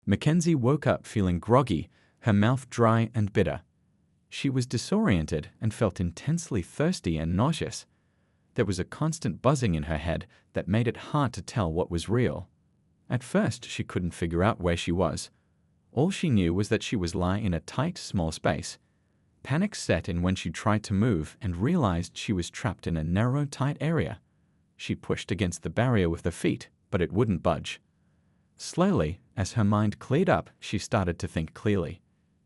MacKenzie woke up feeling groggy, her mouth dry and bitter. She was disoriented and felt intensely thirsty and nauseous. There was a constant buzzing in her head that made it hard to tell what was real. At first, she couldn't figure out where she was. All she knew was that she was lying in a tight, small space. Panic set in when she tried to move and realized she was trapped in a narrow, tight area. She pushed against the barrier with her feet, but it wouldn't budge. Slowly, as her mind cleared up, she started to think clearly.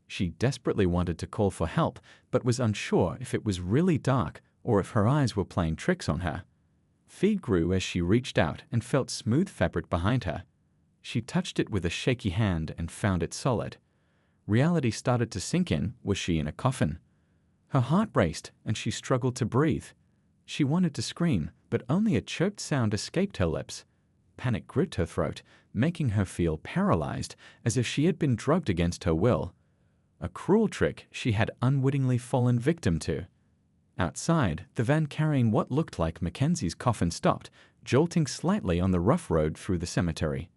She desperately wanted to call for help, but was unsure if it was really dark or if her eyes were playing tricks on her. Fear grew as she reached out and felt smooth fabric behind her. She touched it with a shaky hand and found it solid. Reality started to sink in. Was she in a coffin? Her heart raced and she struggled to breathe. She wanted to scream, but only a choked sound escaped her lips. Panic gripped her throat, making her feel paralyzed, as if she had been drugged against her will. A cruel trick she had unwittingly fallen victim to. Outside, the van carrying what looked like MacKenzie's coffin stopped, jolting slightly on the rough road through the cemetery.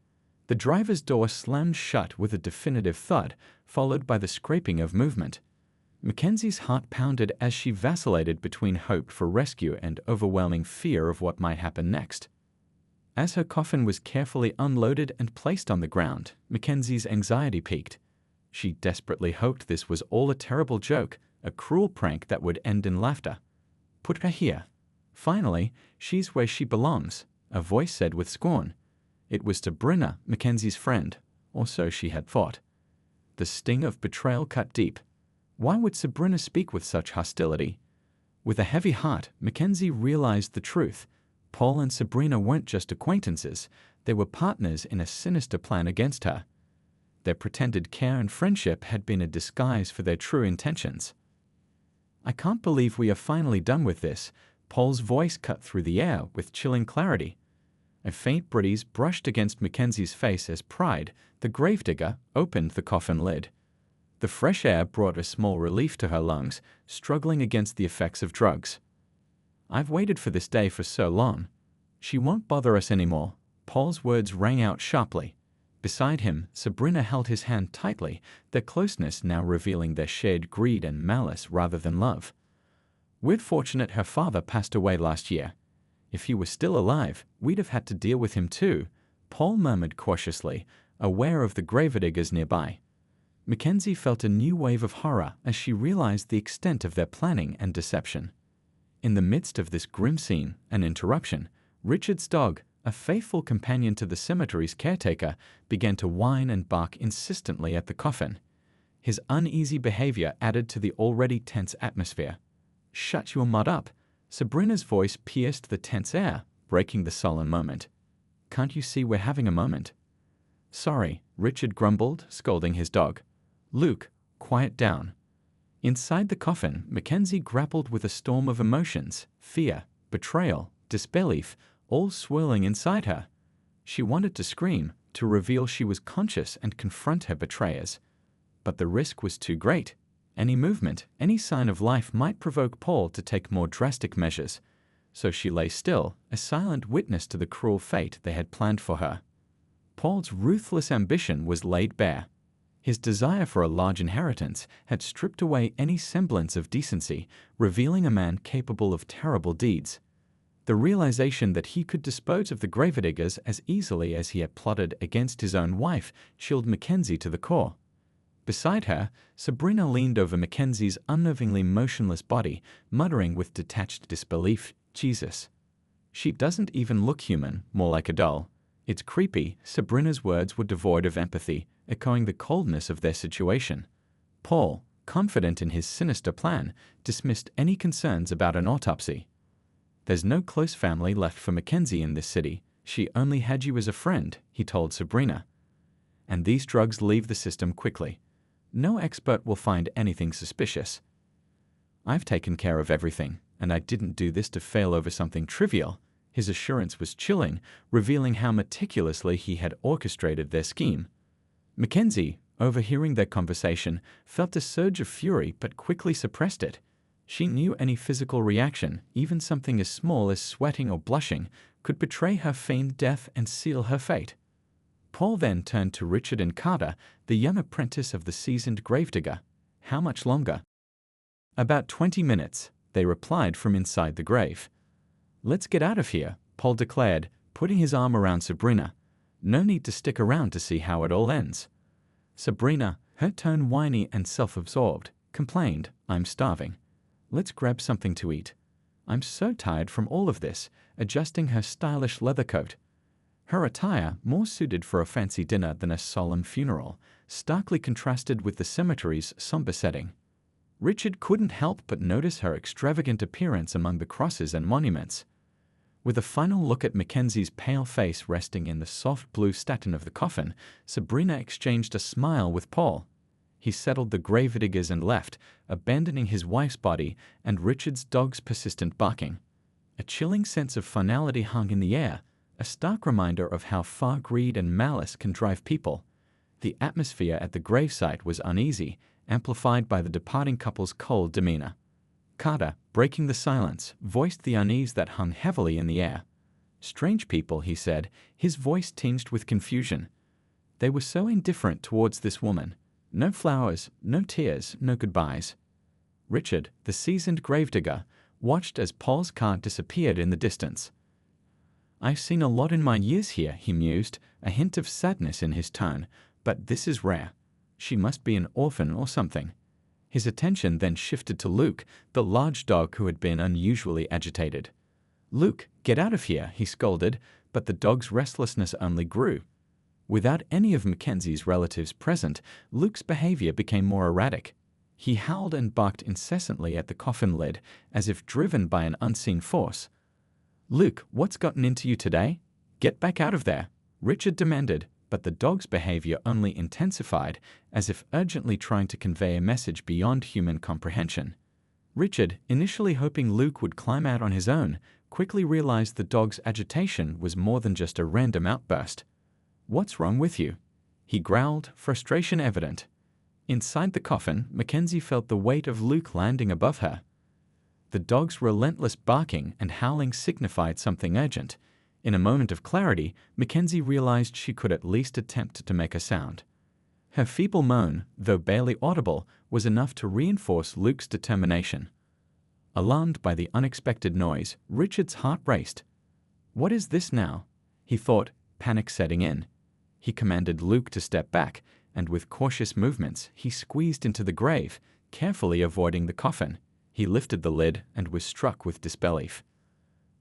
The driver's door slammed shut with a definitive thud, followed by the scraping of movement. MacKenzie's heart pounded as she vacillated between hope for rescue and overwhelming fear of what might happen next. As her coffin was carefully unloaded and placed on the ground, MacKenzie's anxiety peaked. She desperately hoped this was all a terrible joke, a cruel prank that would end in laughter. Put her here. Finally, she's where she belongs, a voice said with scorn. It was Sabrina, MacKenzie's friend, or so she had thought. The sting of betrayal cut deep. Why would Sabrina speak with such hostility? With a heavy heart, MacKenzie realized the truth. Paul and Sabrina weren't just acquaintances, they were partners in a sinister plan against her. Their pretended care and friendship had been a disguise for their true intentions. I can't believe we are finally done with this. Paul's voice cut through the air with chilling clarity. A faint breeze brushed against MacKenzie's face as Pride, the gravedigger, opened the coffin lid. The fresh air brought a small relief to her lungs, struggling against the effects of drugs. I've waited for this day for so long. She won't bother us anymore. Paul's words rang out sharply. Beside him, Sabrina held his hand tightly, their closeness now revealing their shared greed and malice rather than love. We're fortunate her father passed away last year. If he was still alive, we'd have had to deal with him too, Paul murmured cautiously, aware of the gravediggers nearby. MacKenzie felt a new wave of horror as she realized the extent of their planning and deception. In the midst of this grim scene, an interruption, Richard's dog, a faithful companion to the cemetery's caretaker, began to whine and bark insistently at the coffin. His uneasy behavior added to the already tense atmosphere. "Shut your mud up." Sabrina's voice pierced the tense air, breaking the sullen moment. "Can't you see we're having a moment?" "Sorry," Richard grumbled, scolding his dog. "Luke, quiet down." Inside the coffin, MacKenzie grappled with a storm of emotions, fear, betrayal, disbelief, all swirling inside her. She wanted to scream, to reveal she was conscious and confront her betrayers. But the risk was too great. Any movement, any sign of life might provoke Paul to take more drastic measures. So she lay still, a silent witness to the cruel fate they had planned for her. Paul's ruthless ambition was laid bare. His desire for a large inheritance had stripped away any semblance of decency, revealing a man capable of terrible deeds. The realization that he could dispose of the gravediggers as easily as he had plotted against his own wife chilled MacKenzie to the core. Beside her, Sabrina leaned over MacKenzie's unnervingly motionless body, muttering with detached disbelief, "Jesus. She doesn't even look human, more like a doll." It's creepy. Sabrina's words were devoid of empathy, echoing the coldness of their situation. Paul, confident in his sinister plan, dismissed any concerns about an autopsy. "There's no close family left for MacKenzie in this city. She only had you as a friend," he told Sabrina. "And these drugs leave the system quickly. No expert will find anything suspicious. I've taken care of everything, and I didn't do this to fail over something trivial." His assurance was chilling, revealing how meticulously he had orchestrated their scheme. MacKenzie, overhearing their conversation, felt a surge of fury but quickly suppressed it. She knew any physical reaction, even something as small as sweating or blushing, could betray her feigned death and seal her fate. Paul then turned to Richard and Carter, the young apprentice of the seasoned gravedigger. "How much longer?" "About 20 minutes," they replied from inside the grave. "Let's get out of here," Paul declared, putting his arm around Sabrina. "No need to stick around to see how it all ends." Sabrina, her tone whiny and self-absorbed, complained, "I'm starving. Let's grab something to eat. I'm so tired from all of this," adjusting her stylish leather coat. Her attire, more suited for a fancy dinner than a solemn funeral, starkly contrasted with the cemetery's somber setting. Richard couldn't help but notice her extravagant appearance among the crosses and monuments. With a final look at Mackenzie's pale face resting in the soft blue satin of the coffin, Sabrina exchanged a smile with Paul. He settled the gravediggers and left, abandoning his wife's body and Richard's dog's persistent barking. A chilling sense of finality hung in the air, a stark reminder of how far greed and malice can drive people. The atmosphere at the gravesite was uneasy, amplified by the departing couple's cold demeanor. Carter, breaking the silence, voiced the unease that hung heavily in the air. "Strange people," he said, his voice tinged with confusion. They were so indifferent towards this woman. No flowers, no tears, no goodbyes. Richard, the seasoned gravedigger, watched as Paul's car disappeared in the distance. "I've seen a lot in my years here," he mused, a hint of sadness in his tone, "but this is rare. She must be an orphan or something." His attention then shifted to Luke, the large dog who had been unusually agitated. "Luke, get out of here," he scolded, but the dog's restlessness only grew. Without any of Mackenzie's relatives present, Luke's behavior became more erratic. He howled and barked incessantly at the coffin lid, as if driven by an unseen force. "Luke, what's gotten into you today? Get back out of there," Richard demanded, but the dog's behavior only intensified, as if urgently trying to convey a message beyond human comprehension. Richard, initially hoping Luke would climb out on his own, quickly realized the dog's agitation was more than just a random outburst. "What's wrong with you?" he growled, frustration evident. Inside the coffin, Mackenzie felt the weight of Luke landing above her. The dog's relentless barking and howling signified something urgent. In a moment of clarity, Mackenzie realized she could at least attempt to make a sound. Her feeble moan, though barely audible, was enough to reinforce Luke's determination. Alarmed by the unexpected noise, Richard's heart raced. "What is this now?" he thought, panic setting in. He commanded Luke to step back, and with cautious movements, he squeezed into the grave, carefully avoiding the coffin. He lifted the lid and was struck with disbelief.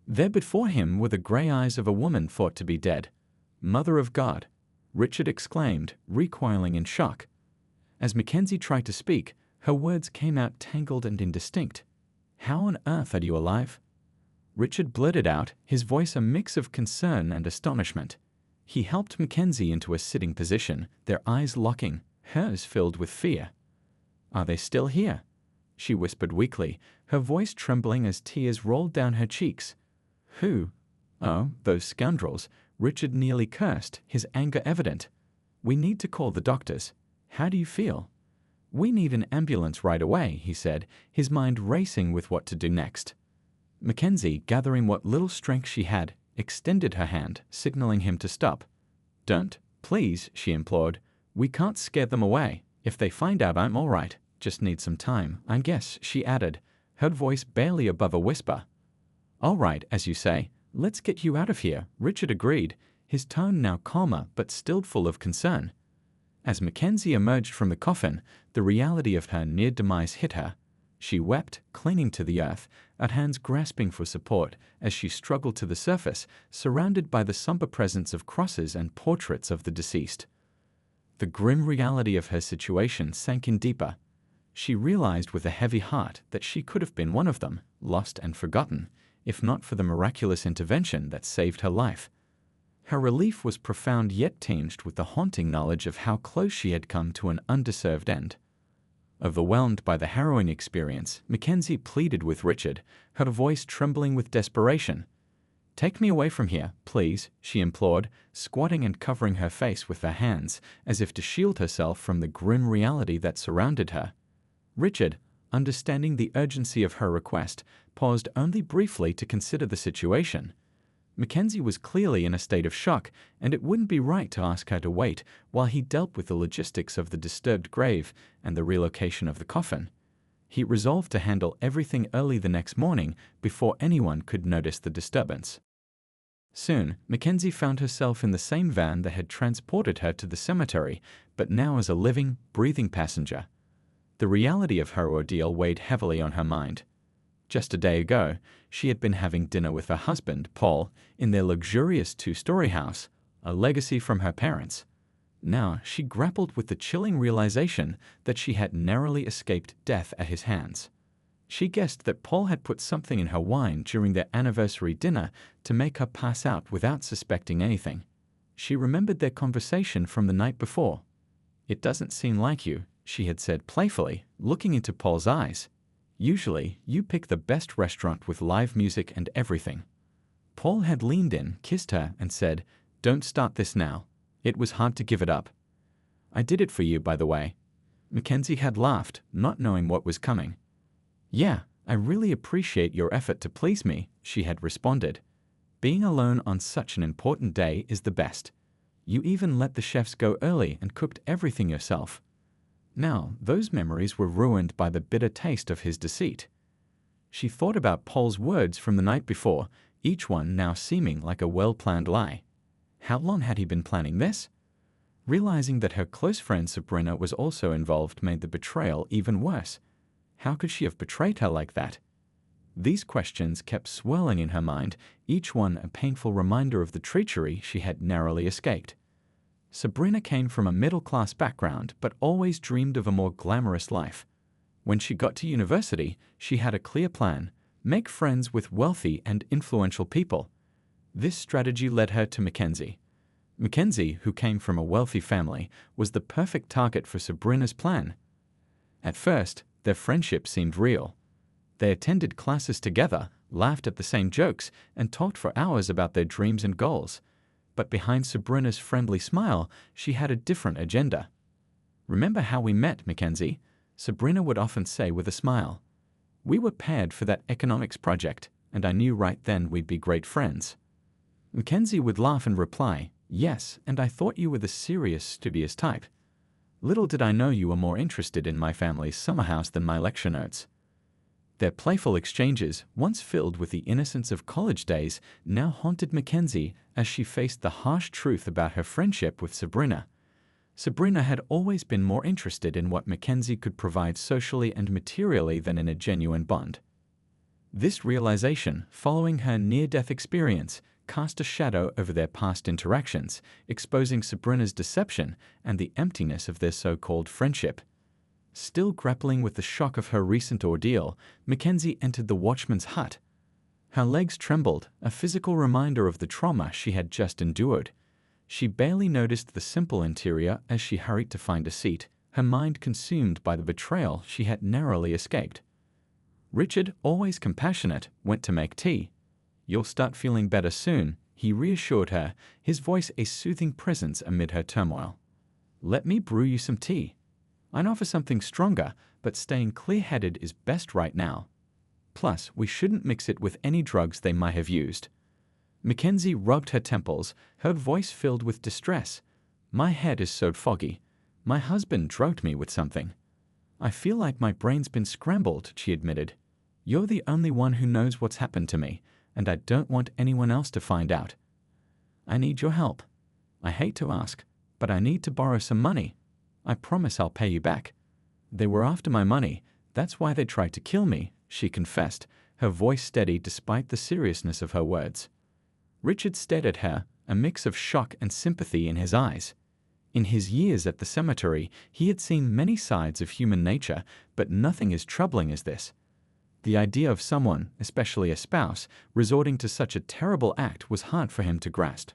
There before him were the gray eyes of a woman thought to be dead. "Mother of God!" Richard exclaimed, recoiling in shock. As Mackenzie tried to speak, her words came out tangled and indistinct. "How on earth are you alive?" Richard blurted out, his voice a mix of concern and astonishment. He helped Mackenzie into a sitting position, their eyes locking, hers filled with fear. "Are they still here?" she whispered weakly, her voice trembling as tears rolled down her cheeks. "Who?" "Oh, those scoundrels," Richard nearly cursed, his anger evident. "We need to call the doctors. How do you feel?" "We need an ambulance right away," he said, his mind racing with what to do next. Mackenzie, gathering what little strength she had, extended her hand, signaling him to stop. "Don't, please," she implored. "We can't scare them away. If they find out I'm all right, just need some time, I guess," she added, her voice barely above a whisper. "All right, as you say. Let's get you out of here," Richard agreed, his tone now calmer but still full of concern. As Mackenzie emerged from the coffin, the reality of her near demise hit her. She wept, clinging to the earth, her hands grasping for support as she struggled to the surface, surrounded by the somber presence of crosses and portraits of the deceased. The grim reality of her situation sank in deeper. She realized with a heavy heart that she could have been one of them, lost and forgotten, if not for the miraculous intervention that saved her life. Her relief was profound yet tinged with the haunting knowledge of how close she had come to an undeserved end. Overwhelmed by the harrowing experience, Mackenzie pleaded with Richard, her voice trembling with desperation. "Take me away from here, please," she implored, squatting and covering her face with her hands, as if to shield herself from the grim reality that surrounded her. Richard, understanding the urgency of her request, paused only briefly to consider the situation. MacKenzie was clearly in a state of shock, and it wouldn't be right to ask her to wait while he dealt with the logistics of the disturbed grave and the relocation of the coffin. He resolved to handle everything early the next morning before anyone could notice the disturbance. Soon, MacKenzie found herself in the same van that had transported her to the cemetery, but now as a living, breathing passenger. The reality of her ordeal weighed heavily on her mind. Just a day ago, she had been having dinner with her husband, Paul, in their luxurious two-story house, a legacy from her parents. Now she grappled with the chilling realization that she had narrowly escaped death at his hands. She guessed that Paul had put something in her wine during their anniversary dinner to make her pass out without suspecting anything. She remembered their conversation from the night before. "It doesn't seem like you," she had said playfully, looking into Paul's eyes. "Usually, you pick the best restaurant with live music and everything." Paul had leaned in, kissed her, and said, "Don't start this now. It was hard to give it up." "I did it for you, by the way." MacKenzie had laughed, not knowing what was coming. "Yeah, I really appreciate your effort to please me," she had responded. "Being alone on such an important day is the best. You even let the chefs go early and cooked everything yourself." Now, those memories were ruined by the bitter taste of his deceit. She thought about Paul's words from the night before, each one now seeming like a well-planned lie. How long had he been planning this? Realizing that her close friend Sabrina was also involved made the betrayal even worse. How could she have betrayed her like that? These questions kept swirling in her mind, each one a painful reminder of the treachery she had narrowly escaped. Sabrina came from a middle-class background but always dreamed of a more glamorous life. When she got to university, she had a clear plan: make friends with wealthy and influential people. This strategy led her to MacKenzie. MacKenzie, who came from a wealthy family, was the perfect target for Sabrina's plan. At first, their friendship seemed real. They attended classes together, laughed at the same jokes, and talked for hours about their dreams and goals. But behind Sabrina's friendly smile, she had a different agenda. "Remember how we met, MacKenzie?" Sabrina would often say with a smile. "We were paired for that economics project, and I knew right then we'd be great friends." MacKenzie would laugh and reply, "Yes, and I thought you were the serious, studious type. Little did I know you were more interested in my family's summer house than my lecture notes." Their playful exchanges, once filled with the innocence of college days, now haunted MacKenzie as she faced the harsh truth about her friendship with Sabrina. Sabrina had always been more interested in what MacKenzie could provide socially and materially than in a genuine bond. This realization, following her near-death experience, cast a shadow over their past interactions, exposing Sabrina's deception and the emptiness of their so-called friendship. Still grappling with the shock of her recent ordeal, MacKenzie entered the watchman's hut. Her legs trembled, a physical reminder of the trauma she had just endured. She barely noticed the simple interior as she hurried to find a seat, her mind consumed by the betrayal she had narrowly escaped. Richard, always compassionate, went to make tea. "You'll start feeling better soon," he reassured her, his voice a soothing presence amid her turmoil. "Let me brew you some tea. I'd offer something stronger, but staying clear-headed is best right now. Plus, we shouldn't mix it with any drugs they might have used." MacKenzie rubbed her temples, her voice filled with distress. "My head is so foggy. My husband drugged me with something. I feel like my brain's been scrambled," she admitted. "You're the only one who knows what's happened to me, and I don't want anyone else to find out. I need your help. I hate to ask, but I need to borrow some money. I promise I'll pay you back. They were after my money. That's why they tried to kill me," she confessed, her voice steady despite the seriousness of her words. Richard stared at her, a mix of shock and sympathy in his eyes. In his years at the cemetery, he had seen many sides of human nature, but nothing as troubling as this. The idea of someone, especially a spouse, resorting to such a terrible act was hard for him to grasp.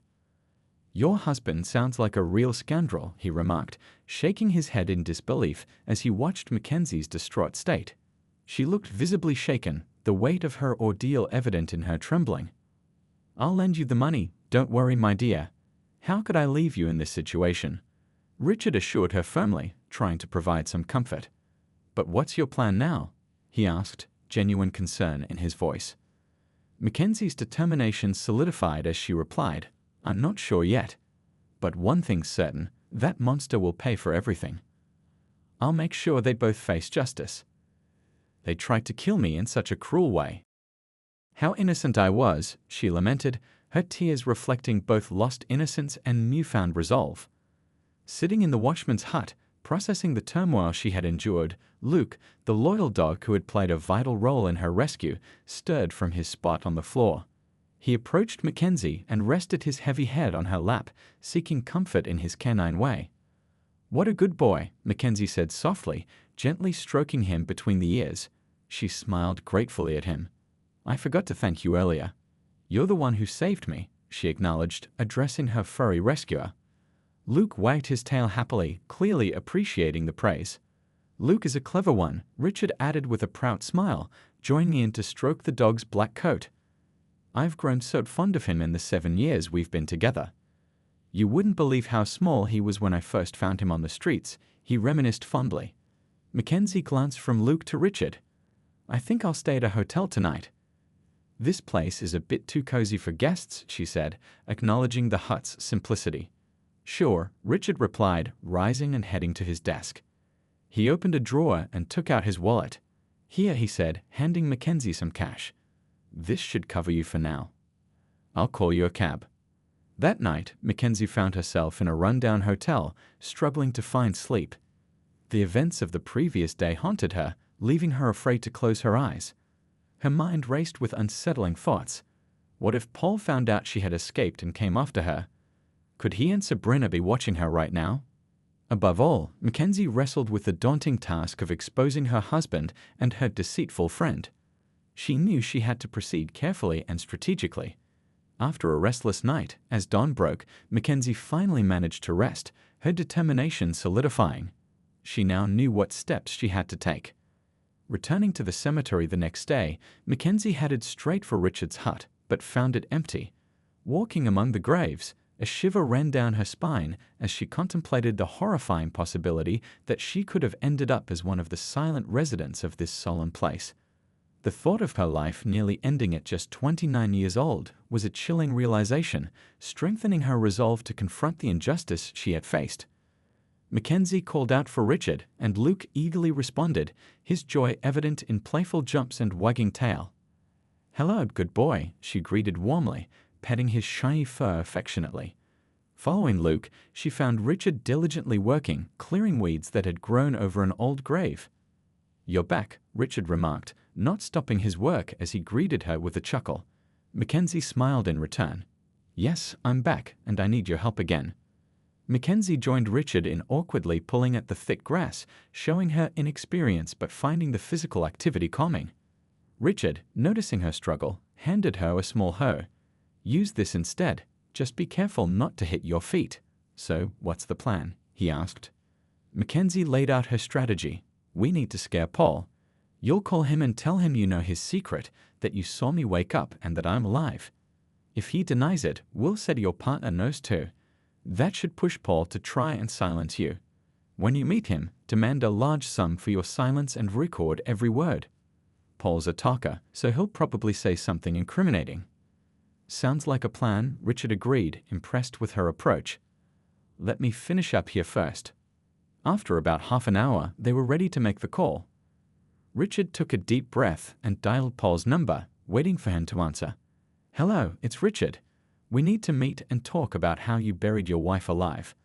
"Your husband sounds like a real scoundrel," he remarked, shaking his head in disbelief as he watched MacKenzie's distraught state. She looked visibly shaken, the weight of her ordeal evident in her trembling. "I'll lend you the money, don't worry, my dear. How could I leave you in this situation?" Richard assured her firmly, trying to provide some comfort. "But what's your plan now?" he asked, genuine concern in his voice. Mackenzie's determination solidified as she replied, "I'm not sure yet. But one thing's certain, that monster will pay for everything. I'll make sure they both face justice. They tried to kill me in such a cruel way." How innocent I was, she lamented, her tears reflecting both lost innocence and newfound resolve. Sitting in the watchman's hut, processing the turmoil she had endured, Luke, the loyal dog who had played a vital role in her rescue, stirred from his spot on the floor. He approached Mackenzie and rested his heavy head on her lap, seeking comfort in his canine way. "What a good boy," Mackenzie said softly, gently stroking him between the ears. She smiled gratefully at him. "I forgot to thank you earlier. You're the one who saved me," she acknowledged, addressing her furry rescuer. Luke wagged his tail happily, clearly appreciating the praise. "Luke is a clever one," Richard added with a proud smile, joining in to stroke the dog's black coat. "I've grown so fond of him in the 7 years we've been together. You wouldn't believe how small he was when I first found him on the streets," he reminisced fondly. Mackenzie glanced from Luke to Richard. "I think I'll stay at a hotel tonight." "This place is a bit too cozy for guests," she said, acknowledging the hut's simplicity. "Sure," Richard replied, rising and heading to his desk. He opened a drawer and took out his wallet. "Here," he said, handing Mackenzie some cash. "This should cover you for now. I'll call you a cab." That night, Mackenzie found herself in a rundown hotel, struggling to find sleep. The events of the previous day haunted her, leaving her afraid to close her eyes. Her mind raced with unsettling thoughts. What if Paul found out she had escaped and came after her? Could he and Sabrina be watching her right now? Above all, Mackenzie wrestled with the daunting task of exposing her husband and her deceitful friend. She knew she had to proceed carefully and strategically. After a restless night, as dawn broke, Mackenzie finally managed to rest, her determination solidifying. She now knew what steps she had to take. Returning to the cemetery the next day, Mackenzie headed straight for Richard's hut, but found it empty. Walking among the graves, a shiver ran down her spine as she contemplated the horrifying possibility that she could have ended up as one of the silent residents of this solemn place. The thought of her life nearly ending at just 29 years old was a chilling realization, strengthening her resolve to confront the injustice she had faced. Mackenzie called out for Richard, and Luke eagerly responded, his joy evident in playful jumps and wagging tail. "Hello, good boy," she greeted warmly, petting his shiny fur affectionately. Following Luke, she found Richard diligently working, clearing weeds that had grown over an old grave. "You're back," Richard remarked, not stopping his work as he greeted her with a chuckle. Mackenzie smiled in return. "Yes, I'm back, and I need your help again." Mackenzie joined Richard in awkwardly pulling at the thick grass, showing her inexperience but finding the physical activity calming. Richard, noticing her struggle, handed her a small hoe. "Use this instead. Just be careful not to hit your feet." "So, what's the plan?" he asked. Mackenzie laid out her strategy. "We need to scare Paul. You'll call him and tell him you know his secret, that you saw me wake up and that I'm alive. If he denies it, we'll say your partner knows too. That should push Paul to try and silence you. When you meet him, demand a large sum for your silence and record every word. Paul's a talker, so he'll probably say something incriminating." "Sounds like a plan," Richard agreed, impressed with her approach. "Let me finish up here first." After about half an hour, they were ready to make the call. Richard took a deep breath and dialed Paul's number, waiting for him to answer. "Hello, it's Richard. We need to meet and talk about how you buried your wife alive.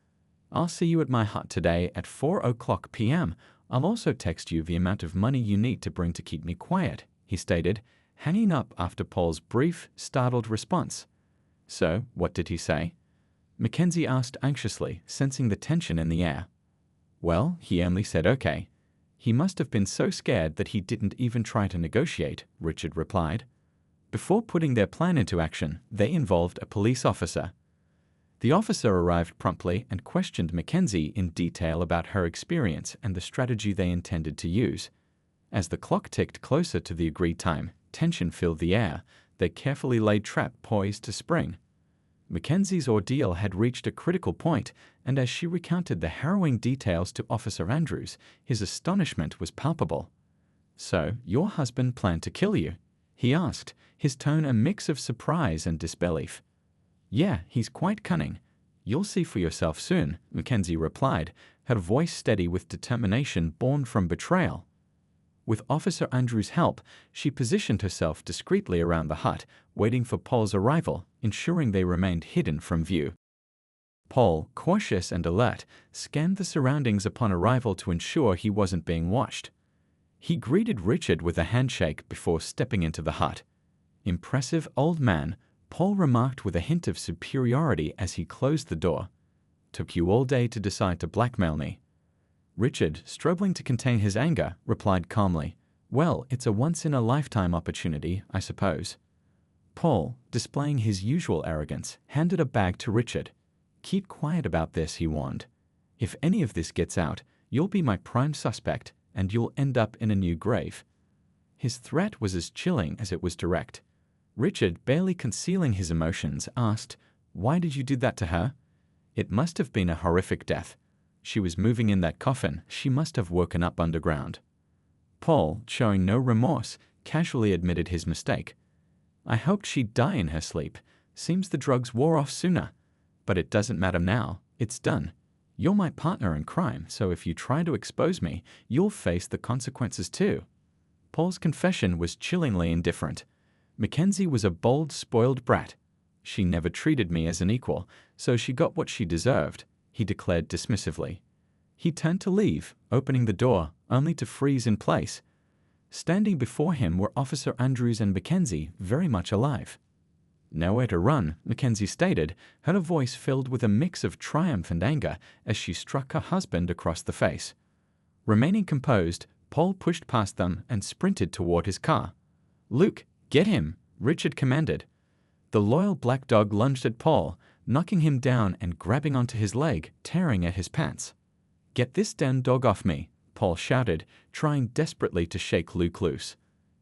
I'll see you at my hut today at 4:00 p.m. I'll also text you the amount of money you need to bring to keep me quiet," he stated, hanging up after Paul's brief, startled response. "So, what did he say?" Mackenzie asked anxiously, sensing the tension in the air. "Well, he only said okay. He must have been so scared that he didn't even try to negotiate," Richard replied. Before putting their plan into action, they involved a police officer. The officer arrived promptly and questioned Mackenzie in detail about her experience and the strategy they intended to use. As the clock ticked closer to the agreed time, tension filled the air, their carefully laid trap poised to spring. Mackenzie's ordeal had reached a critical point, and as she recounted the harrowing details to Officer Andrews, his astonishment was palpable. "So, your husband planned to kill you?" he asked, his tone a mix of surprise and disbelief. "Yeah, he's quite cunning. You'll see for yourself soon," MacKenzie replied, her voice steady with determination born from betrayal. With Officer Andrews' help, she positioned herself discreetly around the hut, waiting for Paul's arrival, ensuring they remained hidden from view. Paul, cautious and alert, scanned the surroundings upon arrival to ensure he wasn't being watched. He greeted Richard with a handshake before stepping into the hut. "Impressive old man," Paul remarked with a hint of superiority as he closed the door. "Took you all day to decide to blackmail me." Richard, struggling to contain his anger, replied calmly, "Well, it's a once-in-a-lifetime opportunity, I suppose." Paul, displaying his usual arrogance, handed a bag to Richard. "Keep quiet about this," he warned. "If any of this gets out, you'll be my prime suspect, and you'll end up in a new grave." His threat was as chilling as it was direct. Richard, barely concealing his emotions, asked, "Why did you do that to her?" "It must have been a horrific death. She was moving in that coffin. She must have woken up underground." Paul, showing no remorse, casually admitted his mistake. "I hoped she'd die in her sleep. Seems the drugs wore off sooner. But it doesn't matter now. It's done. You're my partner in crime, so if you try to expose me, you'll face the consequences too." Paul's confession was chillingly indifferent. MacKenzie was a bold, spoiled brat. "She never treated me as an equal, so she got what she deserved," he declared dismissively. He turned to leave, opening the door, only to freeze in place. Standing before him were Officer Andrews and MacKenzie, very much alive. "Nowhere to run," MacKenzie stated, her voice filled with a mix of triumph and anger as she struck her husband across the face. Remaining composed, Paul pushed past them and sprinted toward his car. "Luke, get him!" Richard commanded. The loyal black dog lunged at Paul, knocking him down and grabbing onto his leg, tearing at his pants. "Get this damn dog off me!" Paul shouted, trying desperately to shake Luke loose.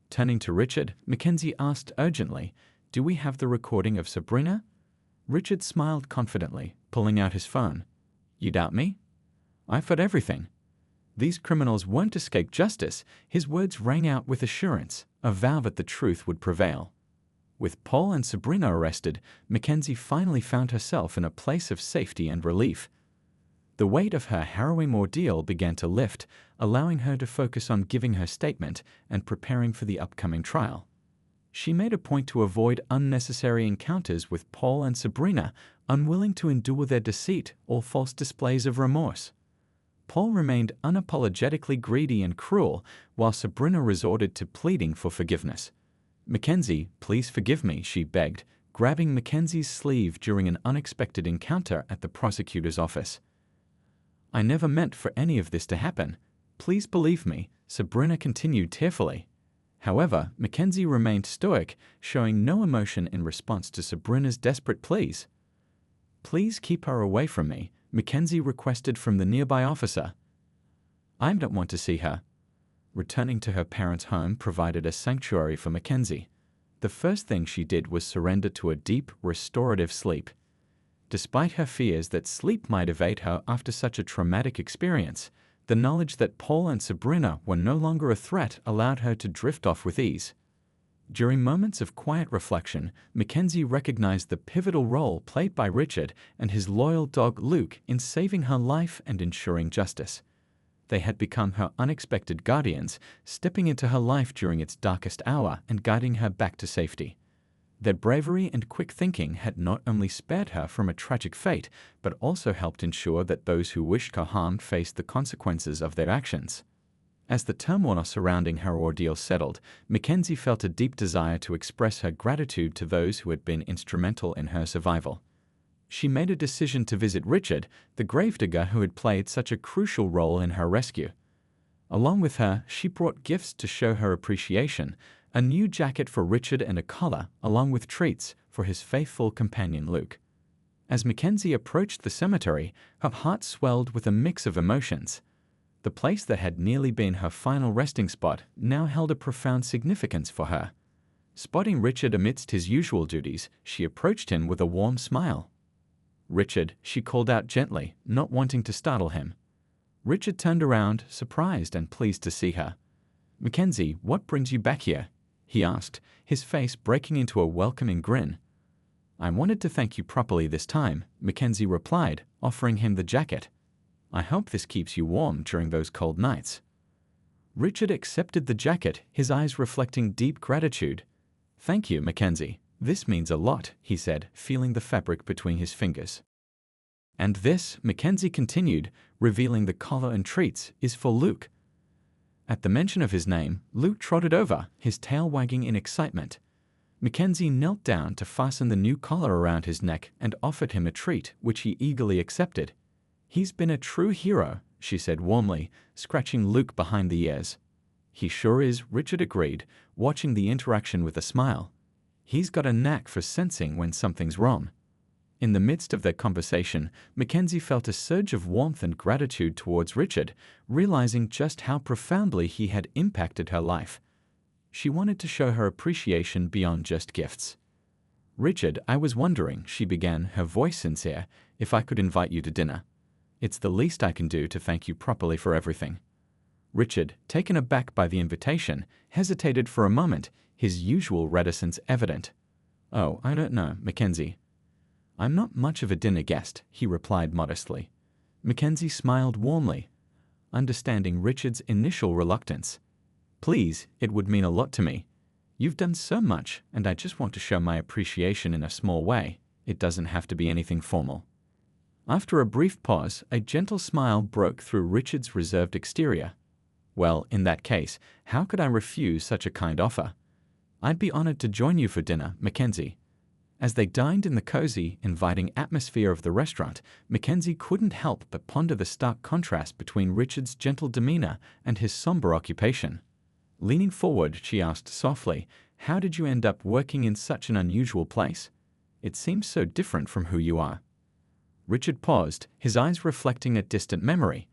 Turning to Richard, MacKenzie asked urgently, "Do we have the recording of Sabrina?" Richard smiled confidently, pulling out his phone. "You doubt me?" "I've got everything." These criminals won't escape justice. His words rang out with assurance, a vow that the truth would prevail. With Paul and Sabrina arrested, MacKenzie finally found herself in a place of safety and relief. The weight of her harrowing ordeal began to lift, allowing her to focus on giving her statement and preparing for the upcoming trial. She made a point to avoid unnecessary encounters with Paul and Sabrina, unwilling to endure their deceit or false displays of remorse. Paul remained unapologetically greedy and cruel, while Sabrina resorted to pleading for forgiveness. "MacKenzie, please forgive me," she begged, grabbing Mackenzie's sleeve during an unexpected encounter at the prosecutor's office. "I never meant for any of this to happen. Please believe me," Sabrina continued tearfully. However, MacKenzie remained stoic, showing no emotion in response to Sabrina's desperate pleas. "Please keep her away from me," MacKenzie requested from the nearby officer. "I don't want to see her." Returning to her parents' home provided a sanctuary for MacKenzie. The first thing she did was surrender to a deep, restorative sleep. Despite her fears that sleep might evade her after such a traumatic experience, the knowledge that Paul and Sabrina were no longer a threat allowed her to drift off with ease. During moments of quiet reflection, MacKenzie recognized the pivotal role played by Richard and his loyal dog Luke in saving her life and ensuring justice. They had become her unexpected guardians, stepping into her life during its darkest hour and guiding her back to safety. Their bravery and quick thinking had not only spared her from a tragic fate, but also helped ensure that those who wished her harm faced the consequences of their actions. As the turmoil surrounding her ordeal settled, MacKenzie felt a deep desire to express her gratitude to those who had been instrumental in her survival. She made a decision to visit Richard, the gravedigger who had played such a crucial role in her rescue. Along with her, she brought gifts to show her appreciation, a new jacket for Richard and a collar, along with treats for his faithful companion Luke. As MacKenzie approached the cemetery, her heart swelled with a mix of emotions. The place that had nearly been her final resting spot now held a profound significance for her. Spotting Richard amidst his usual duties, she approached him with a warm smile. "Richard," she called out gently, not wanting to startle him. Richard turned around, surprised and pleased to see her. "MacKenzie, what brings you back here?" he asked, his face breaking into a welcoming grin. "I wanted to thank you properly this time," MacKenzie replied, offering him the jacket. "I hope this keeps you warm during those cold nights." Richard accepted the jacket, his eyes reflecting deep gratitude. "Thank you, MacKenzie. This means a lot," he said, feeling the fabric between his fingers. "And this," MacKenzie continued, revealing the collar and treats, "is for Luke." At the mention of his name, Luke trotted over, his tail wagging in excitement. MacKenzie knelt down to fasten the new collar around his neck and offered him a treat, which he eagerly accepted. "He's been a true hero," she said warmly, scratching Luke behind the ears. "He sure is," Richard agreed, watching the interaction with a smile. "He's got a knack for sensing when something's wrong." In the midst of their conversation, MacKenzie felt a surge of warmth and gratitude towards Richard, realizing just how profoundly he had impacted her life. She wanted to show her appreciation beyond just gifts. "Richard, I was wondering," she began, her voice sincere, "if I could invite you to dinner. It's the least I can do to thank you properly for everything." Richard, taken aback by the invitation, hesitated for a moment, his usual reticence evident. "Oh, I don't know, MacKenzie. I'm not much of a dinner guest," he replied modestly. MacKenzie smiled warmly, understanding Richard's initial reluctance. "Please, it would mean a lot to me. You've done so much, and I just want to show my appreciation in a small way. It doesn't have to be anything formal." After a brief pause, a gentle smile broke through Richard's reserved exterior. "Well, in that case, how could I refuse such a kind offer? I'd be honored to join you for dinner, MacKenzie." As they dined in the cozy, inviting atmosphere of the restaurant, MacKenzie couldn't help but ponder the stark contrast between Richard's gentle demeanor and his somber occupation. Leaning forward, she asked softly, "How did you end up working in such an unusual place? It seems so different from who you are." Richard paused, his eyes reflecting a distant memory.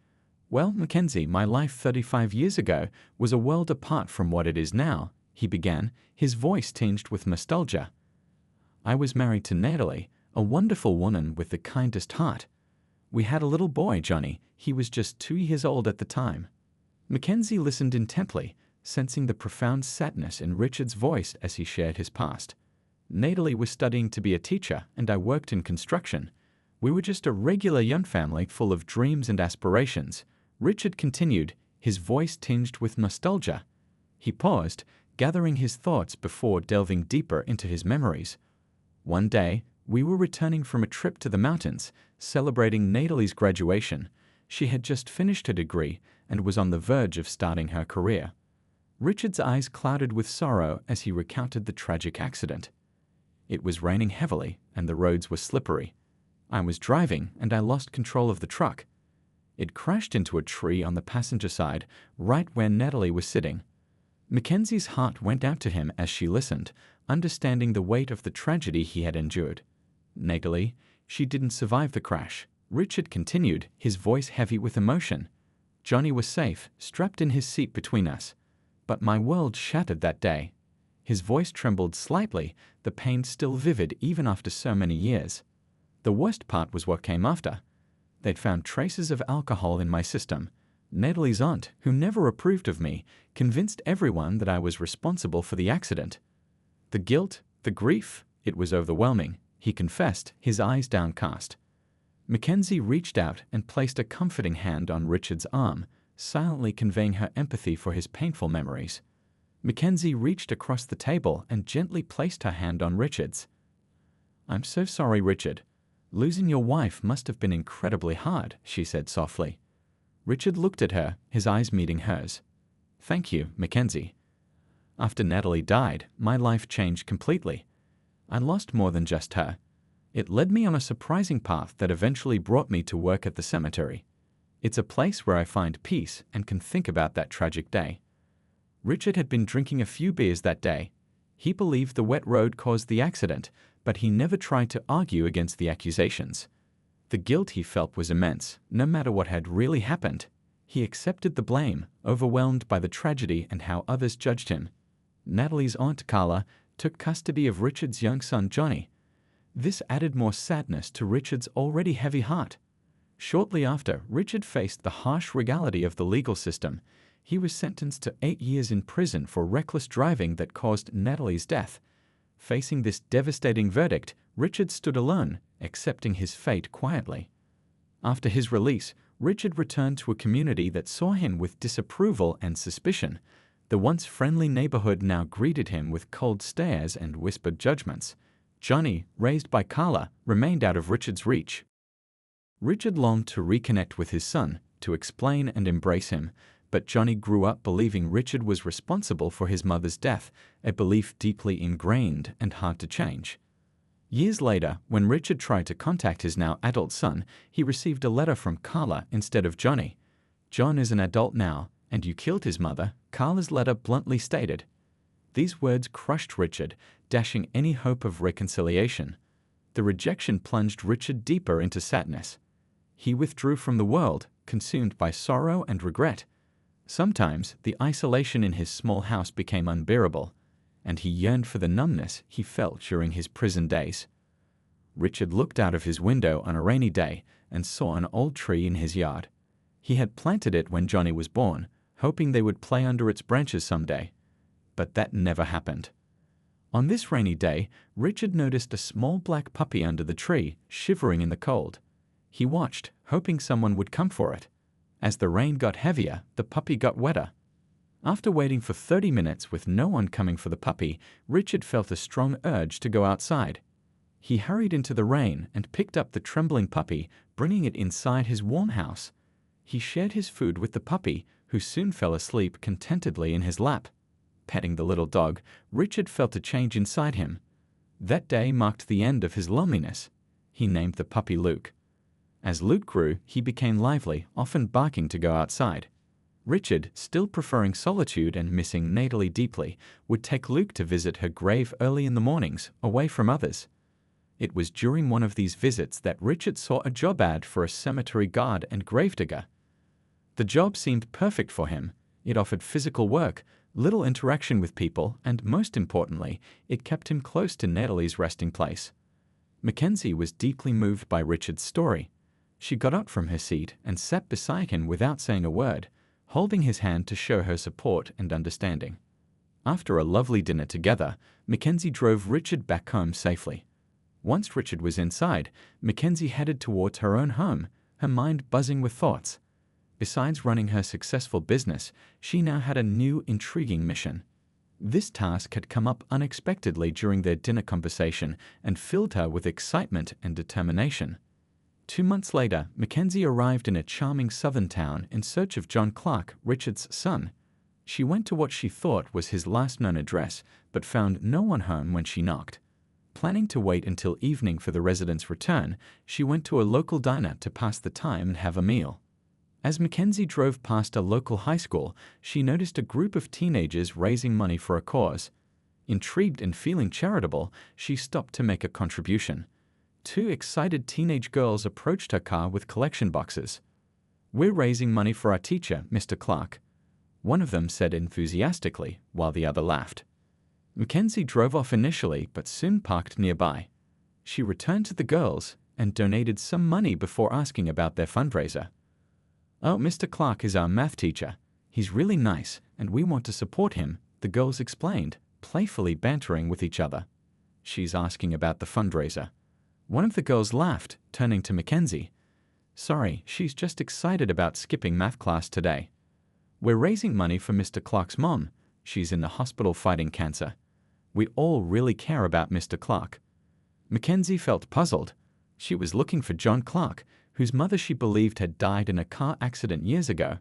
"Well, MacKenzie, my life 35 years ago was a world apart from what it is now," he began, his voice tinged with nostalgia. "I was married to Natalie, a wonderful woman with the kindest heart. We had a little boy, Johnny. He was just 2 years old at the time." MacKenzie listened intently, sensing the profound sadness in Richard's voice as he shared his past. "Natalie was studying to be a teacher, and I worked in construction. We were just a regular young family full of dreams and aspirations," Richard continued, his voice tinged with nostalgia. He paused, gathering his thoughts before delving deeper into his memories. "One day, we were returning from a trip to the mountains, celebrating Natalie's graduation. She had just finished her degree and was on the verge of starting her career." Richard's eyes clouded with sorrow as he recounted the tragic accident. "It was raining heavily and the roads were slippery. I was driving and I lost control of the truck. It crashed into a tree on the passenger side, right where Natalie was sitting." Mackenzie's heart went out to him as she listened, understanding the weight of the tragedy he had endured. "Natalie, she didn't survive the crash," Richard continued, his voice heavy with emotion. "Johnny was safe, strapped in his seat between us. But my world shattered that day." His voice trembled slightly, the pain still vivid even after so many years. "The worst part was what came after. They'd found traces of alcohol in my system. Natalie's aunt, who never approved of me, convinced everyone that I was responsible for the accident. The guilt, the grief, it was overwhelming," he confessed, his eyes downcast. Mackenzie reached out and placed a comforting hand on Richard's arm, silently conveying her empathy for his painful memories. Mackenzie reached across the table and gently placed her hand on Richard's. "I'm so sorry, Richard. Losing your wife must have been incredibly hard," she said softly. Richard looked at her, his eyes meeting hers. "Thank you, Mackenzie. After Natalie died, my life changed completely. I lost more than just her. It led me on a surprising path that eventually brought me to work at the cemetery. It's a place where I find peace and can think about that tragic day." Richard had been drinking a few beers that day. He believed the wet road caused the accident, but he never tried to argue against the accusations. The guilt he felt was immense, no matter what had really happened. He accepted the blame, overwhelmed by the tragedy and how others judged him. Natalie's aunt, Carla, took custody of Richard's young son, Johnny. This added more sadness to Richard's already heavy heart. Shortly after, Richard faced the harsh reality of the legal system. He was sentenced to 8 years in prison for reckless driving that caused Natalie's death. Facing this devastating verdict, Richard stood alone, accepting his fate quietly. After his release, Richard returned to a community that saw him with disapproval and suspicion. The once friendly neighborhood now greeted him with cold stares and whispered judgments. Johnny, raised by Carla, remained out of Richard's reach. Richard longed to reconnect with his son, to explain and embrace him, but Johnny grew up believing Richard was responsible for his mother's death, a belief deeply ingrained and hard to change. Years later, when Richard tried to contact his now adult son, he received a letter from Carla instead of Johnny. "John is an adult now, and you killed his mother," Carla's letter bluntly stated. These words crushed Richard, dashing any hope of reconciliation. The rejection plunged Richard deeper into sadness. He withdrew from the world, consumed by sorrow and regret. Sometimes, the isolation in his small house became unbearable, and he yearned for the numbness he felt during his prison days. Richard looked out of his window on a rainy day and saw an old tree in his yard. He had planted it when Johnny was born, hoping they would play under its branches someday. But that never happened. On this rainy day, Richard noticed a small black puppy under the tree, shivering in the cold. He watched, hoping someone would come for it. As the rain got heavier, the puppy got wetter. After waiting for 30 minutes with no one coming for the puppy, Richard felt a strong urge to go outside. He hurried into the rain and picked up the trembling puppy, bringing it inside his warm house. He shared his food with the puppy, who soon fell asleep contentedly in his lap. Petting the little dog, Richard felt a change inside him. That day marked the end of his loneliness. He named the puppy Luke. As Luke grew, he became lively, often barking to go outside. Richard, still preferring solitude and missing Natalie deeply, would take Luke to visit her grave early in the mornings, away from others. It was during one of these visits that Richard saw a job ad for a cemetery guard and gravedigger. The job seemed perfect for him. It offered physical work, little interaction with people, and most importantly, it kept him close to Natalie's resting place. MacKenzie was deeply moved by Richard's story. She got up from her seat and sat beside him without saying a word, holding his hand to show her support and understanding. After a lovely dinner together, MacKenzie drove Richard back home safely. Once Richard was inside, MacKenzie headed towards her own home, her mind buzzing with thoughts. Besides running her successful business, she now had a new, intriguing mission. This task had come up unexpectedly during their dinner conversation and filled her with excitement and determination. 2 months later, MacKenzie arrived in a charming southern town in search of John Clark, Richard's son. She went to what she thought was his last known address, but found no one home when she knocked. Planning to wait until evening for the resident's return, she went to a local diner to pass the time and have a meal. As MacKenzie drove past a local high school, she noticed a group of teenagers raising money for a cause. Intrigued and feeling charitable, she stopped to make a contribution. 2 excited teenage girls approached her car with collection boxes. "We're raising money for our teacher, Mr. Clark," one of them said enthusiastically, while the other laughed. MacKenzie drove off initially, but soon parked nearby. She returned to the girls and donated some money before asking about their fundraiser. "Oh, Mr. Clark is our math teacher. He's really nice, and we want to support him," the girls explained, playfully bantering with each other. "She's asking about the fundraiser." One of the girls laughed, turning to MacKenzie. "Sorry, she's just excited about skipping math class today. We're raising money for Mr. Clark's mom. She's in the hospital fighting cancer. We all really care about Mr. Clark." MacKenzie felt puzzled. She was looking for John Clark, whose mother she believed had died in a car accident years ago.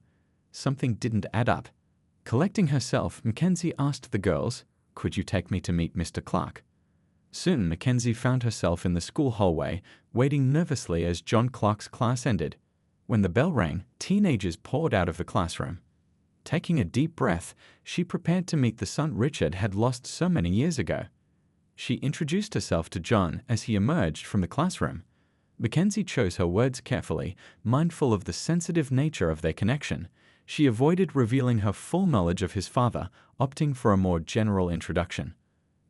Something didn't add up. Collecting herself, MacKenzie asked the girls, "Could you take me to meet Mr. Clark?" Soon, MacKenzie found herself in the school hallway, waiting nervously as John Clark's class ended. When the bell rang, teenagers poured out of the classroom. Taking a deep breath, she prepared to meet the son Richard had lost so many years ago. She introduced herself to John as he emerged from the classroom. MacKenzie chose her words carefully, mindful of the sensitive nature of their connection. She avoided revealing her full knowledge of his father, opting for a more general introduction.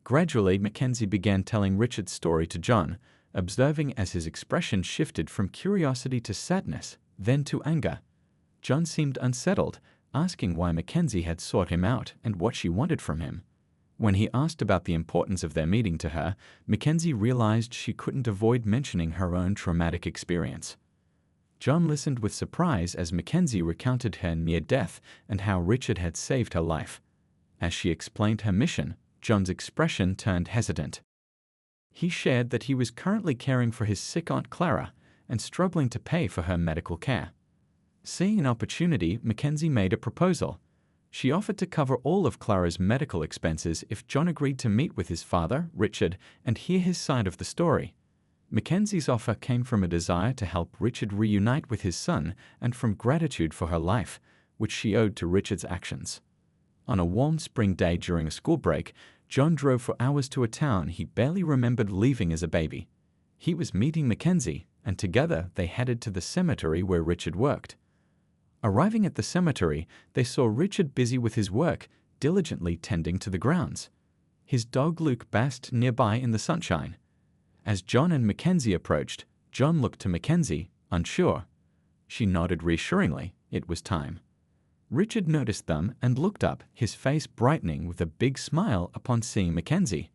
Gradually, MacKenzie began telling Richard's story to John, observing as his expression shifted from curiosity to sadness, then to anger. John seemed unsettled, asking why MacKenzie had sought him out and what she wanted from him. When he asked about the importance of their meeting to her, MacKenzie realized she couldn't avoid mentioning her own traumatic experience. John listened with surprise as MacKenzie recounted her near death and how Richard had saved her life. As she explained her mission, John's expression turned hesitant. He shared that he was currently caring for his sick Aunt Clara and struggling to pay for her medical care. Seeing an opportunity, MacKenzie made a proposal. She offered to cover all of Clara's medical expenses if John agreed to meet with his father, Richard, and hear his side of the story. MacKenzie's offer came from a desire to help Richard reunite with his son and from gratitude for her life, which she owed to Richard's actions. On a warm spring day during a school break, John drove for hours to a town he barely remembered leaving as a baby. He was meeting MacKenzie, and together they headed to the cemetery where Richard worked. Arriving at the cemetery, they saw Richard busy with his work, diligently tending to the grounds. His dog Luke basked nearby in the sunshine. As John and MacKenzie approached, John looked to MacKenzie, unsure. She nodded reassuringly. It was time. Richard noticed them and looked up, his face brightening with a big smile upon seeing MacKenzie.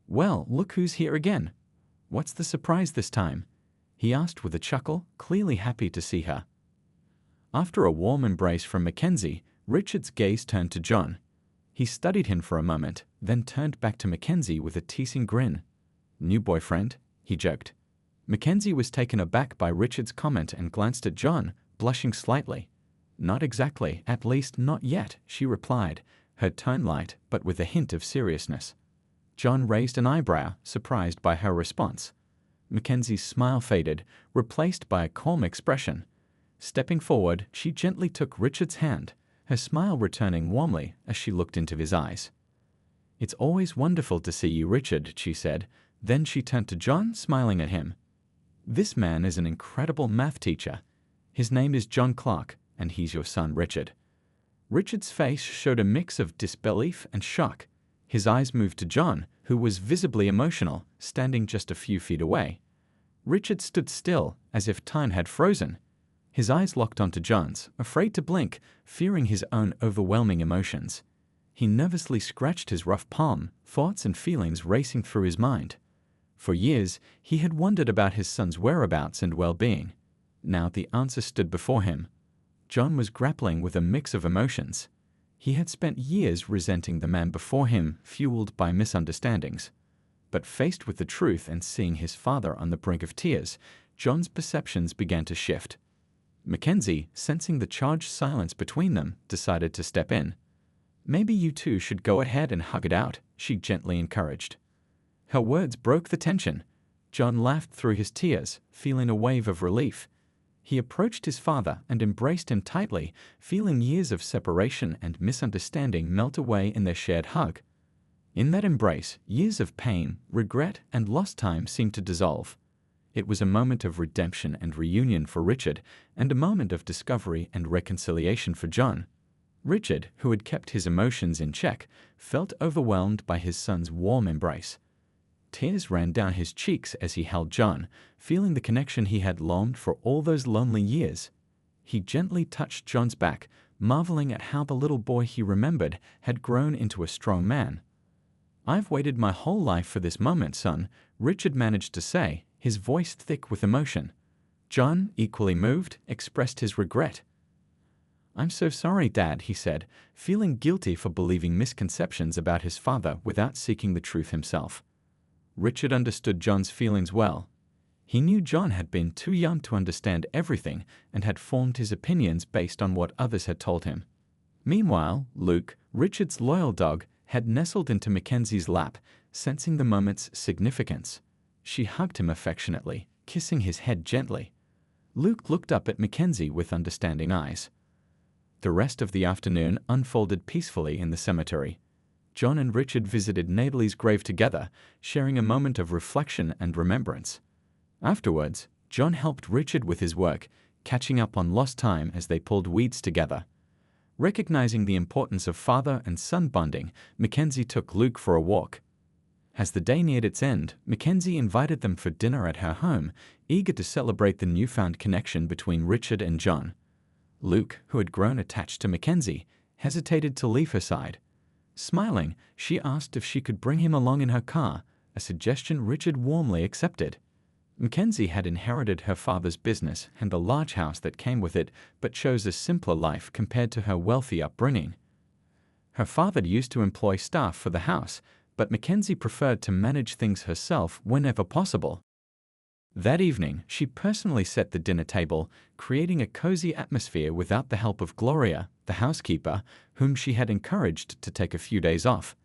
"Well, look who's here again. What's the surprise this time?" he asked with a chuckle, clearly happy to see her. After a warm embrace from MacKenzie, Richard's gaze turned to John. He studied him for a moment, then turned back to MacKenzie with a teasing grin. "New boyfriend?" he joked. MacKenzie was taken aback by Richard's comment and glanced at John, blushing slightly. "Not exactly, at least not yet," she replied, her tone light but with a hint of seriousness. John raised an eyebrow, surprised by her response. Mackenzie's smile faded, replaced by a calm expression. Stepping forward, she gently took Richard's hand, her smile returning warmly as she looked into his eyes. "It's always wonderful to see you, Richard," she said. Then she turned to John, smiling at him. "This man is an incredible math teacher. His name is John Clark, and he's your son, Richard." Richard's face showed a mix of disbelief and shock. His eyes moved to John, who was visibly emotional, standing just a few feet away. Richard stood still, as if time had frozen. His eyes locked onto John's, afraid to blink, fearing his own overwhelming emotions. He nervously scratched his rough palm, thoughts and feelings racing through his mind. For years, he had wondered about his son's whereabouts and well-being. Now the answer stood before him. John was grappling with a mix of emotions. He had spent years resenting the man before him, fueled by misunderstandings. But faced with the truth and seeing his father on the brink of tears, John's perceptions began to shift. MacKenzie, sensing the charged silence between them, decided to step in. "Maybe you two should go ahead and hug it out," she gently encouraged. Her words broke the tension. John laughed through his tears, feeling a wave of relief. He approached his father and embraced him tightly, feeling years of separation and misunderstanding melt away in their shared hug. In that embrace, years of pain, regret, and lost time seemed to dissolve. It was a moment of redemption and reunion for Richard, and a moment of discovery and reconciliation for John. Richard, who had kept his emotions in check, felt overwhelmed by his son's warm embrace. Tears ran down his cheeks as he held John, feeling the connection he had longed for all those lonely years. He gently touched John's back, marveling at how the little boy he remembered had grown into a strong man. "I've waited my whole life for this moment, son," Richard managed to say, his voice thick with emotion. John, equally moved, expressed his regret. "I'm so sorry, Dad," he said, feeling guilty for believing misconceptions about his father without seeking the truth himself. Richard understood John's feelings well. He knew John had been too young to understand everything and had formed his opinions based on what others had told him. Meanwhile, Luke, Richard's loyal dog, had nestled into Mackenzie's lap, sensing the moment's significance. She hugged him affectionately, kissing his head gently. Luke looked up at Mackenzie with understanding eyes. The rest of the afternoon unfolded peacefully in the cemetery. John and Richard visited Natalie's grave together, sharing a moment of reflection and remembrance. Afterwards, John helped Richard with his work, catching up on lost time as they pulled weeds together. Recognizing the importance of father and son bonding, Mackenzie took Luke for a walk. As the day neared its end, Mackenzie invited them for dinner at her home, eager to celebrate the newfound connection between Richard and John. Luke, who had grown attached to MacKenzie, hesitated to leave her side. Smiling, she asked if she could bring him along in her car, a suggestion Richard warmly accepted. MacKenzie had inherited her father's business and the large house that came with it, but chose a simpler life compared to her wealthy upbringing. Her father used to employ staff for the house, but MacKenzie preferred to manage things herself whenever possible. That evening, she personally set the dinner table, creating a cozy atmosphere without the help of Gloria, the housekeeper, whom she had encouraged to take a few days off.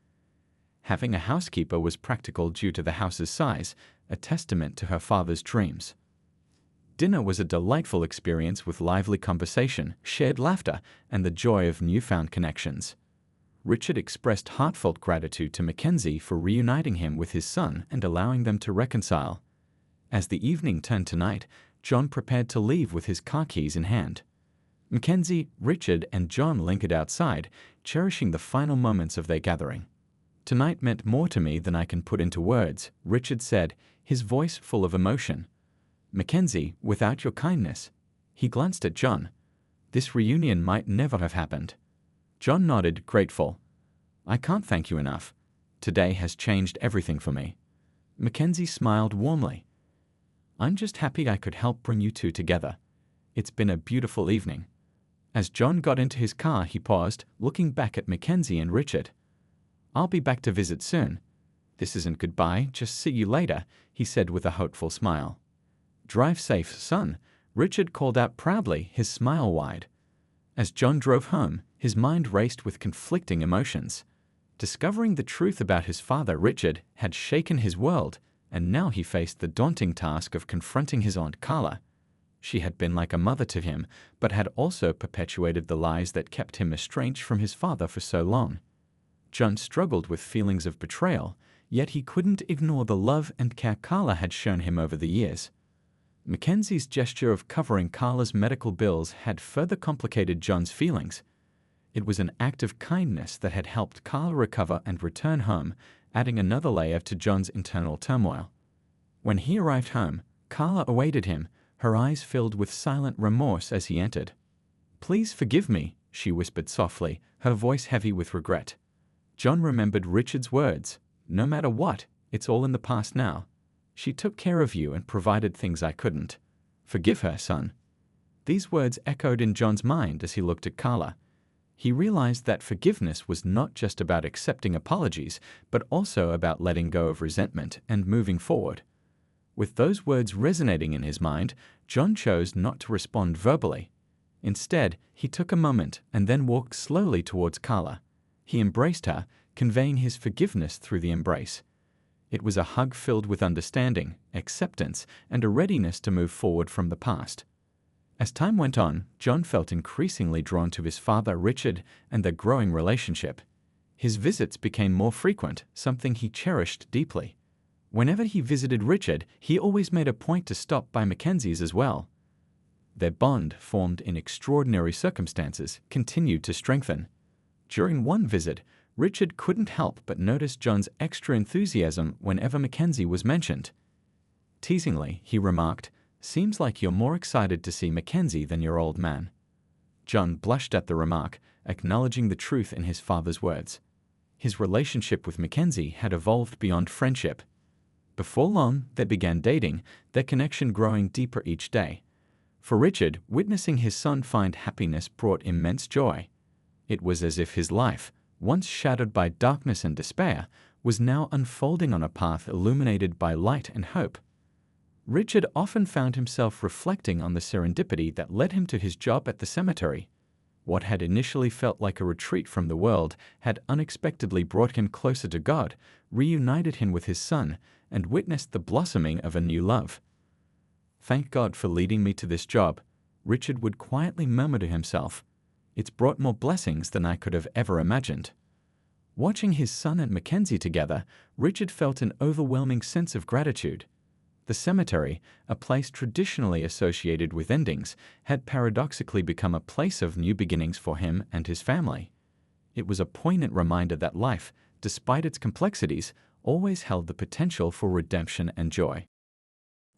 Having a housekeeper was practical due to the house's size, a testament to her father's dreams. Dinner was a delightful experience with lively conversation, shared laughter, and the joy of newfound connections. Richard expressed heartfelt gratitude to MacKenzie for reuniting him with his son and allowing them to reconcile. As the evening turned to night, John prepared to leave with his car keys in hand. MacKenzie, Richard, and John lingered outside, cherishing the final moments of their gathering. "Tonight meant more to me than I can put into words," Richard said, his voice full of emotion. "MacKenzie, without your kindness." He glanced at John. "This reunion might never have happened." John nodded, grateful. "I can't thank you enough. Today has changed everything for me." MacKenzie smiled warmly. "I'm just happy I could help bring you two together. It's been a beautiful evening." As John got into his car, he paused, looking back at MacKenzie and Richard. "I'll be back to visit soon. This isn't goodbye, just see you later," he said with a hopeful smile. "Drive safe, son," Richard called out proudly, his smile wide. As John drove home, his mind raced with conflicting emotions. Discovering the truth about his father, Richard, had shaken his world, and now he faced the daunting task of confronting his Aunt Carla. She had been like a mother to him, but had also perpetuated the lies that kept him estranged from his father for so long. John struggled with feelings of betrayal, yet he couldn't ignore the love and care Carla had shown him over the years. MacKenzie's gesture of covering Carla's medical bills had further complicated John's feelings. It was an act of kindness that had helped Carla recover and return home, adding another layer to John's internal turmoil. When he arrived home, Carla awaited him, her eyes filled with silent remorse as he entered. "Please forgive me," she whispered softly, her voice heavy with regret. John remembered Richard's words, "No matter what, it's all in the past now. She took care of you and provided things I couldn't. Forgive her, son." These words echoed in John's mind as he looked at Carla. He realized that forgiveness was not just about accepting apologies, but also about letting go of resentment and moving forward. With those words resonating in his mind, John chose not to respond verbally. Instead, he took a moment and then walked slowly towards Carla. He embraced her, conveying his forgiveness through the embrace. It was a hug filled with understanding, acceptance, and a readiness to move forward from the past. As time went on, John felt increasingly drawn to his father, Richard, and their growing relationship. His visits became more frequent, something he cherished deeply. Whenever he visited Richard, he always made a point to stop by MacKenzie's as well. Their bond, formed in extraordinary circumstances, continued to strengthen. During one visit, Richard couldn't help but notice John's extra enthusiasm whenever MacKenzie was mentioned. Teasingly, he remarked, "Seems like you're more excited to see MacKenzie than your old man." John blushed at the remark, acknowledging the truth in his father's words. His relationship with MacKenzie had evolved beyond friendship. Before long, they began dating, their connection growing deeper each day. For Richard, witnessing his son find happiness brought immense joy. It was as if his life, once shadowed by darkness and despair, was now unfolding on a path illuminated by light and hope. Richard often found himself reflecting on the serendipity that led him to his job at the cemetery. What had initially felt like a retreat from the world had unexpectedly brought him closer to God, reunited him with his son, and witnessed the blossoming of a new love. "Thank God for leading me to this job," Richard would quietly murmur to himself. "It's brought more blessings than I could have ever imagined." Watching his son and MacKenzie together, Richard felt an overwhelming sense of gratitude. The cemetery, a place traditionally associated with endings, had paradoxically become a place of new beginnings for him and his family. It was a poignant reminder that life, despite its complexities, always held the potential for redemption and joy.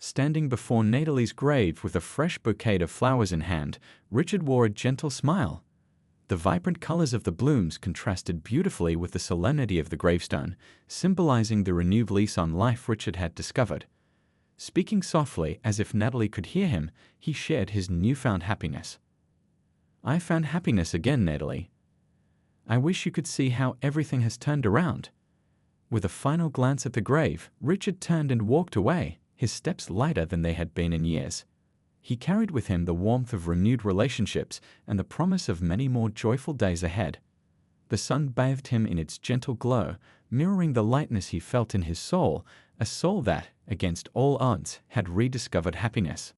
Standing before Natalie's grave with a fresh bouquet of flowers in hand, Richard wore a gentle smile. The vibrant colors of the blooms contrasted beautifully with the solemnity of the gravestone, symbolizing the renewed lease on life Richard had discovered. Speaking softly, as if Natalie could hear him, he shared his newfound happiness. "I found happiness again, Natalie. I wish you could see how everything has turned around." With a final glance at the grave, Richard turned and walked away, his steps lighter than they had been in years. He carried with him the warmth of renewed relationships and the promise of many more joyful days ahead. The sun bathed him in its gentle glow, mirroring the lightness he felt in his soul, a soul that, against all odds, had rediscovered happiness.